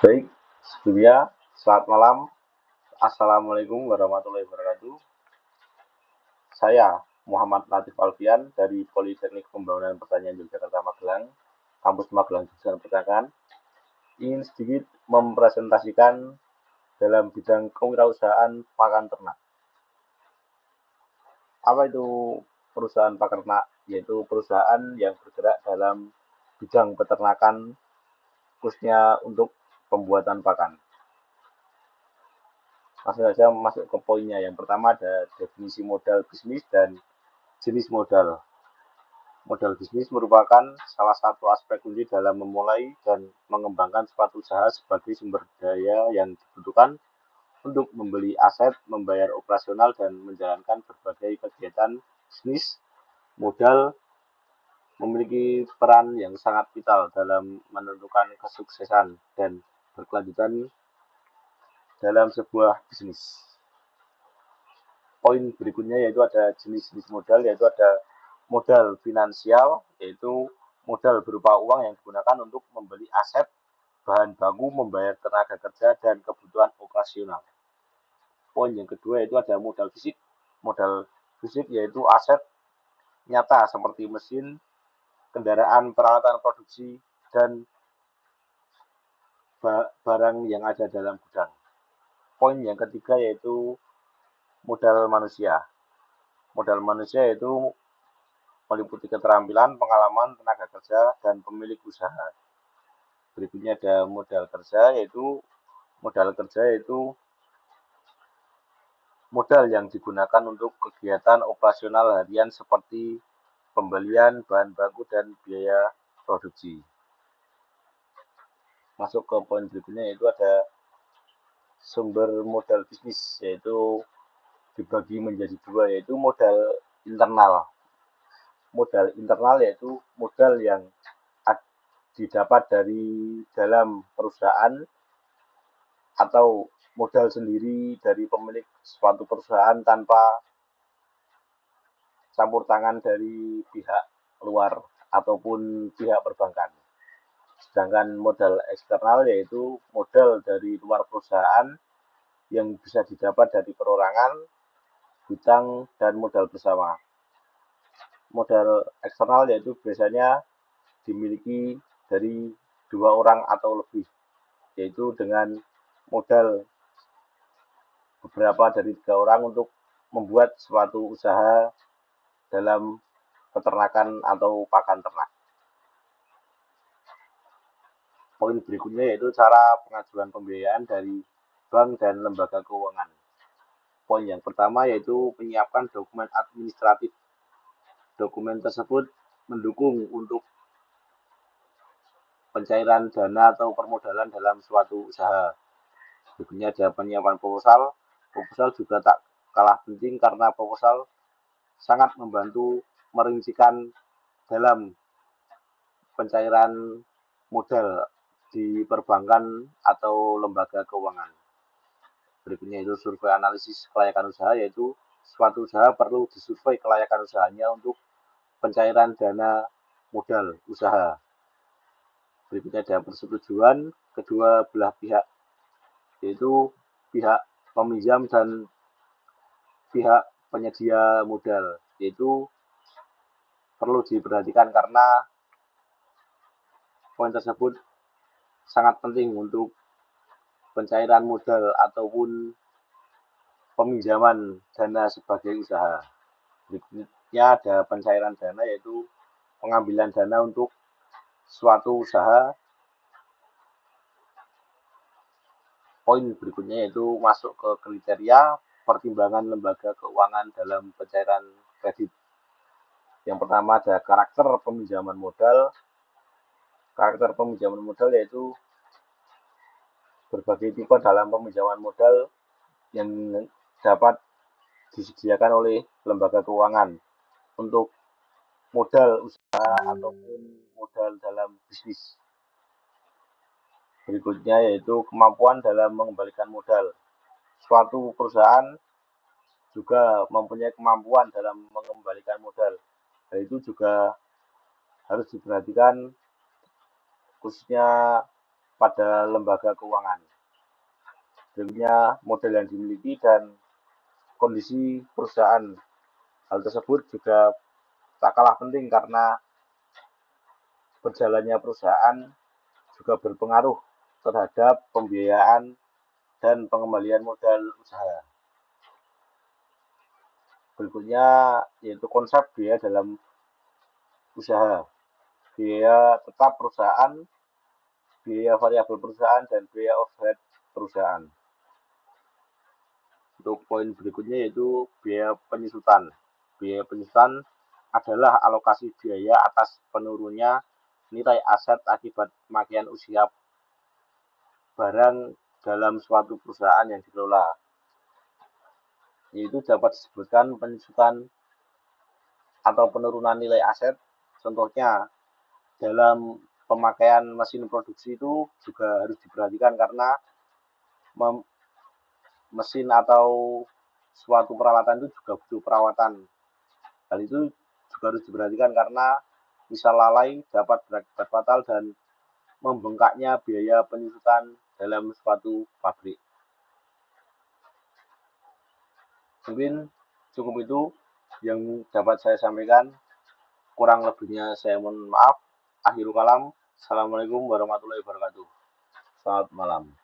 Baik, sebelumnya selamat malam. Assalamualaikum warahmatullahi wabarakatuh. Saya Muhammad Latif Alfian dari Politeknik Pembangunan Pertanian Yogyakarta Magelang, kampus Magelang jurusan Pertanian, ingin sedikit mempresentasikan dalam bidang kewirausahaan pakan ternak. Apa itu perusahaan pakan ternak? Yaitu perusahaan yang bergerak dalam bidang peternakan, khususnya untuk pembuatan pakan. Langsung saja masuk ke poinnya. Yang pertama ada definisi modal bisnis dan jenis modal. Modal bisnis merupakan salah satu aspek kunci dalam memulai dan mengembangkan suatu usaha sebagai sumber daya yang dibutuhkan untuk membeli aset, membayar operasional, dan menjalankan berbagai kegiatan bisnis. Modal memiliki peran yang sangat vital dalam menentukan kesuksesan dan berkelanjutan dalam sebuah bisnis. Poin berikutnya yaitu ada jenis-jenis modal, yaitu ada modal finansial, yaitu modal berupa uang yang digunakan untuk membeli aset, bahan baku, membayar tenaga kerja, dan kebutuhan operasional. Poin yang kedua yaitu ada modal fisik. Modal fisik yaitu aset nyata seperti mesin, kendaraan, peralatan produksi, dan barang yang ada dalam gudang. Poin yang ketiga yaitu modal manusia. Modal manusia yaitu meliputi keterampilan, pengalaman, tenaga kerja, dan pemilik usaha. Berikutnya ada modal kerja yaitu modal yang digunakan untuk kegiatan operasional harian seperti pembelian bahan baku dan biaya produksi. Masuk ke poin berikutnya yaitu ada sumber modal bisnis, yaitu dibagi menjadi dua, yaitu modal internal. Modal internal yaitu modal yang didapat dari dalam perusahaan atau modal sendiri dari pemilik suatu perusahaan tanpa campur tangan dari pihak luar ataupun pihak perbankan. Sedangkan modal eksternal yaitu modal dari luar perusahaan yang bisa didapat dari perorangan, hutang, dan modal bersama. Modal eksternal yaitu biasanya dimiliki dari dua orang atau lebih, yaitu dengan modal beberapa dari 3 orang untuk membuat suatu usaha dalam peternakan atau pakan ternak. Poin berikutnya yaitu cara pengajuan pembiayaan dari bank dan lembaga keuangan. Poin yang pertama yaitu menyiapkan dokumen administratif. Dokumen tersebut mendukung untuk pencairan dana atau permodalan dalam suatu usaha. Berikutnya ada penyiapan proposal. Proposal juga tak kalah penting karena proposal sangat membantu merincikan dalam pencairan modal di perbankan atau lembaga keuangan. Berikutnya itu survei analisis kelayakan usaha, yaitu suatu usaha perlu disurvei kelayakan usahanya untuk pencairan dana modal usaha. Berikutnya ada persetujuan kedua belah pihak, yaitu pihak peminjam dan pihak penyedia modal, yaitu perlu diperhatikan karena poin tersebut sangat penting untuk pencairan modal ataupun peminjaman dana sebagai usaha. Berikutnya ada pencairan dana, yaitu pengambilan dana untuk suatu usaha. Poin berikutnya yaitu masuk ke kriteria pertimbangan lembaga keuangan dalam pencairan kredit. Yang pertama ada karakter peminjaman modal. Karakter peminjaman modal yaitu berbagai tipe dalam peminjaman modal yang dapat disediakan oleh lembaga keuangan untuk modal usaha ataupun modal dalam bisnis. Berikutnya yaitu kemampuan dalam mengembalikan modal. Suatu perusahaan juga mempunyai kemampuan dalam mengembalikan modal. Hal itu juga harus diperhatikan, khususnya pada lembaga keuangan. Berikutnya modal yang dimiliki dan kondisi perusahaan. Hal tersebut juga tak kalah penting karena berjalannya perusahaan juga berpengaruh terhadap pembiayaan dan pengembalian modal usaha. Berikutnya yaitu konsep biaya dalam usaha. Biaya tetap perusahaan, biaya variabel perusahaan, dan biaya overhead perusahaan. Untuk poin berikutnya yaitu biaya penyusutan. Biaya penyusutan adalah alokasi biaya atas penurunnya nilai aset akibat pemakaian usia barang dalam suatu perusahaan yang dikelola. Yaitu dapat disebutkan penyusutan atau penurunan nilai aset. Contohnya dalam pemakaian mesin produksi itu juga harus diperhatikan karena mesin atau suatu peralatan itu juga butuh perawatan. Hal itu juga harus diperhatikan karena misal lalai dapat berakibat fatal dan membengkaknya biaya penyusutan dalam suatu pabrik. Mungkin cukup itu yang dapat saya sampaikan. Kurang lebihnya saya mohon maaf. Akhirul kalam. Assalamualaikum warahmatullahi wabarakatuh. Selamat malam.